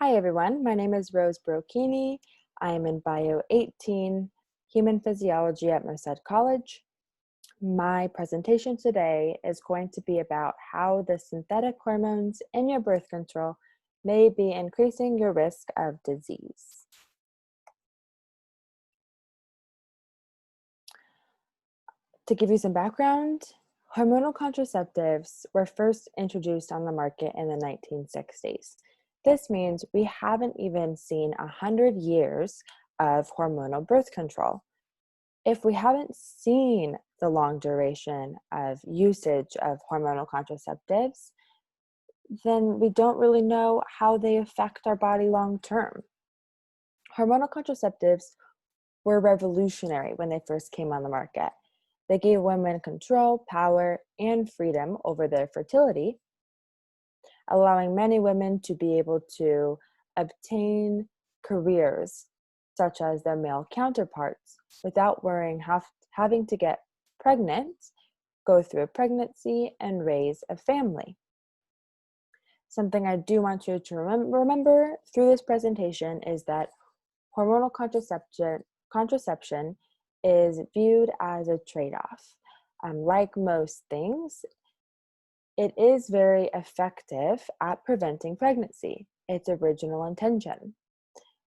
Hi everyone, my name is Rose Brocchini. I am in Bio 18, Human Physiology at Merced College. My presentation today is going to be about how the synthetic hormones in your birth control may be increasing your risk of disease. To give you some background, hormonal contraceptives were first introduced on the market in the 1960s. This means we haven't even seen 100 years of hormonal birth control. If we haven't seen the long duration of usage of hormonal contraceptives, then we don't really know how they affect our body long term. Hormonal contraceptives were revolutionary when they first came on the market. They gave women control, power, and freedom over their fertility, allowing many women to be able to obtain careers such as their male counterparts without worrying having to get pregnant, go through a pregnancy, and raise a family. Something I do want you to remember through this presentation is that hormonal contraception is viewed as a trade-off. Like most things, it is very effective at preventing pregnancy, its original intention.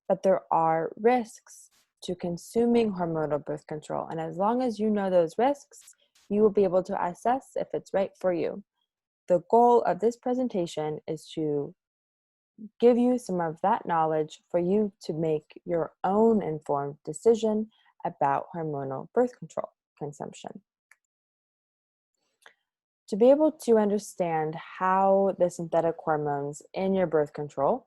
But there are risks to consuming hormonal birth control, and as long as you know those risks, you will be able to assess if it's right for you. The goal of this presentation is to give you some of that knowledge for you to make your own informed decision about hormonal birth control consumption. To be able to understand how the synthetic hormones in your birth control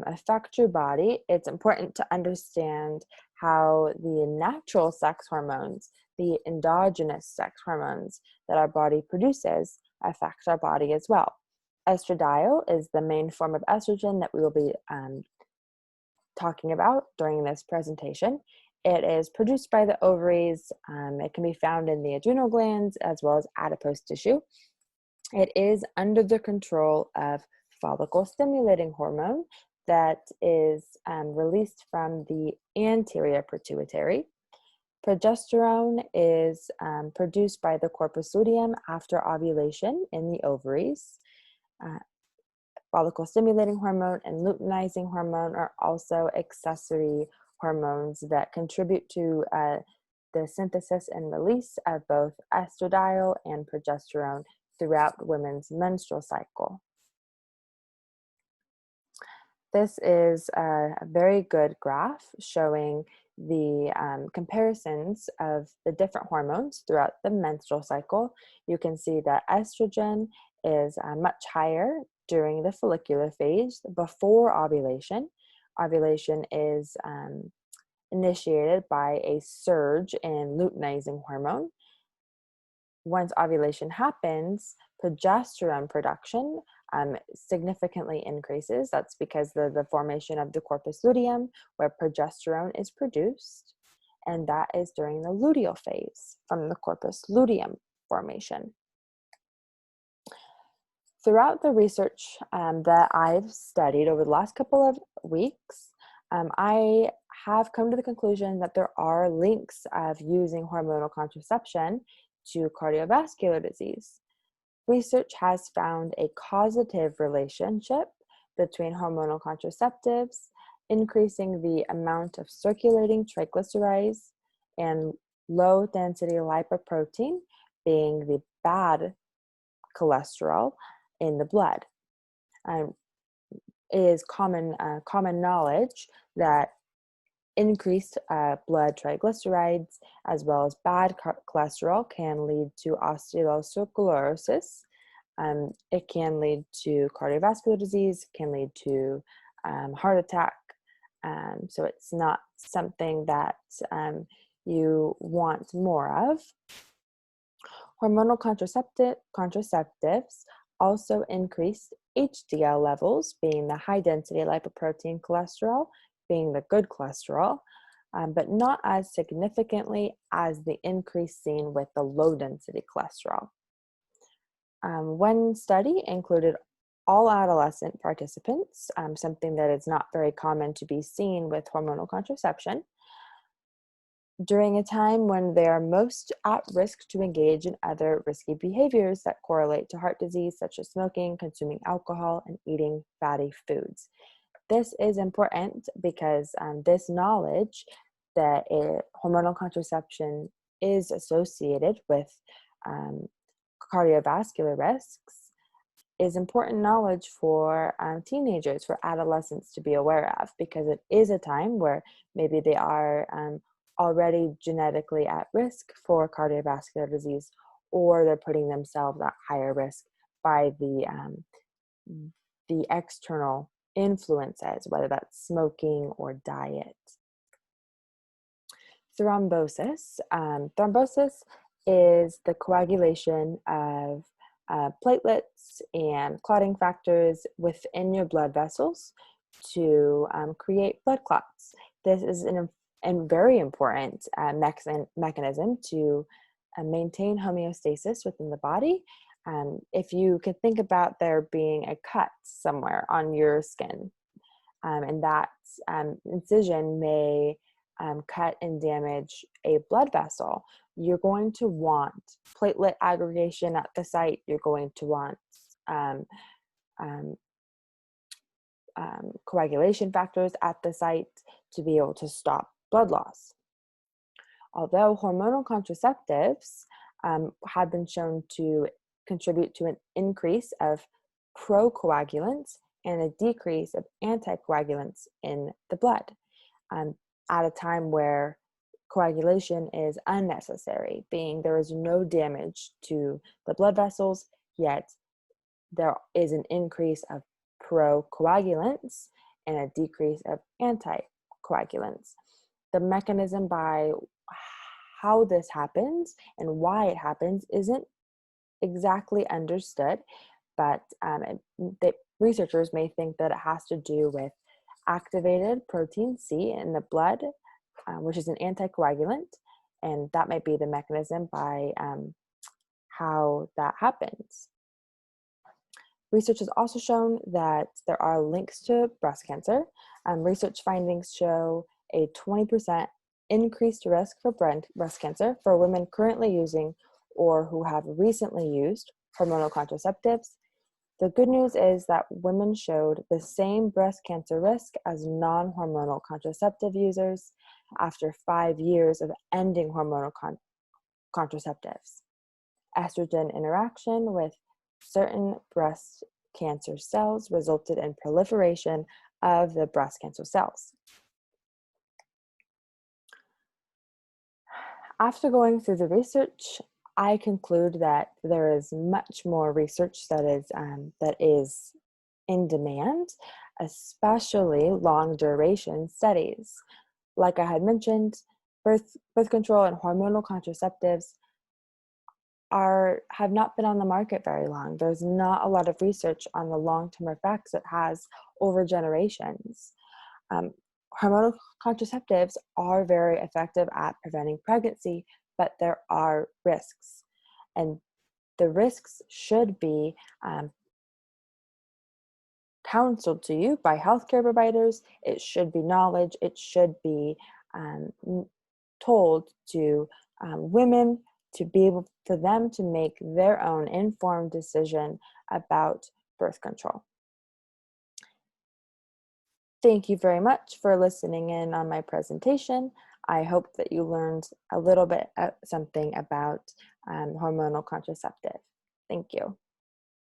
affect your body, it's important to understand how the natural sex hormones, the endogenous sex hormones that our body produces, affect our body as well. Estradiol is the main form of estrogen that we will be talking about during this presentation. It is produced by the ovaries. It can be found in the adrenal glands as well as adipose tissue. It is under the control of follicle stimulating hormone that is released from the anterior pituitary. Progesterone is produced by the corpus luteum after ovulation in the ovaries. Follicle stimulating hormone and luteinizing hormone are also accessory hormones that contribute to the synthesis and release of both estradiol and progesterone throughout women's menstrual cycle. This is a very good graph showing the comparisons of the different hormones throughout the menstrual cycle. You can see that estrogen is much higher during the follicular phase before ovulation. Ovulation is initiated by a surge in luteinizing hormone. Once ovulation happens, progesterone production significantly increases. That's because of the formation of the corpus luteum, where progesterone is produced, and that is during the luteal phase from the corpus luteum formation. Throughout the research that I've studied over the last couple of weeks, I have come to the conclusion that there are links of using hormonal contraception to cardiovascular disease. Research has found a causative relationship between hormonal contraceptives, increasing the amount of circulating triglycerides, and low density lipoprotein, being the bad cholesterol in the blood. It is common knowledge that increased blood triglycerides as well as bad cholesterol can lead to osteosclerosis. It can lead to cardiovascular disease, can lead to heart attack. So it's not something that you want more of. Hormonal contraceptives also increase HDL levels, being the high density lipoprotein cholesterol, being the good cholesterol, but not as significantly as the increase seen with the low density cholesterol. One study included all adolescent participants, something that is not very common to be seen with hormonal contraception, during a time when they are most at risk to engage in other risky behaviors that correlate to heart disease, such as smoking, consuming alcohol, and eating fatty foods. This is important because this knowledge that hormonal contraception is associated with cardiovascular risks is important knowledge for teenagers, for adolescents to be aware of, because it is a time where maybe they are already genetically at risk for cardiovascular disease, or they're putting themselves at higher risk by the external influences, whether that's smoking or diet. Thrombosis. Thrombosis is the coagulation of platelets and clotting factors within your blood vessels to create blood clots. This is a very important mechanism to maintain homeostasis within the body. If you could think about there being a cut somewhere on your skin, and that incision may cut and damage a blood vessel, you're going to want platelet aggregation at the site. You're going to want coagulation factors at the site to be able to stop blood loss. Although hormonal contraceptives have been shown to contribute to an increase of procoagulants and a decrease of anticoagulants in the blood, at a time where coagulation is unnecessary, being there is no damage to the blood vessels, yet there is an increase of procoagulants and a decrease of anticoagulants. The mechanism by how this happens and why it happens isn't exactly understood, but the researchers may think that it has to do with activated protein C in the blood, which is an anticoagulant, and that might be the mechanism by how that happens. Research has also shown that there are links to breast cancer. Research findings show a 20% increased risk for breast cancer for women currently using or who have recently used hormonal contraceptives. The good news is that women showed the same breast cancer risk as non-hormonal contraceptive users after 5 years of ending hormonal contraceptives. Estrogen interaction with certain breast cancer cells resulted in proliferation of the breast cancer cells. After going through the research, I conclude that there is much more research that is in demand, especially long duration studies. Like I had mentioned, birth control and hormonal contraceptives have not been on the market very long. There's not a lot of research on the long-term effects it has over generations. Hormonal contraceptives are very effective at preventing pregnancy, but there are risks, and the risks should be counseled to you by healthcare providers. It should be knowledge. It should be told to women to be able for them to make their own informed decision about birth control. Thank you very much for listening in on my presentation. I hope that you learned a little bit something about hormonal contraceptive. Thank you.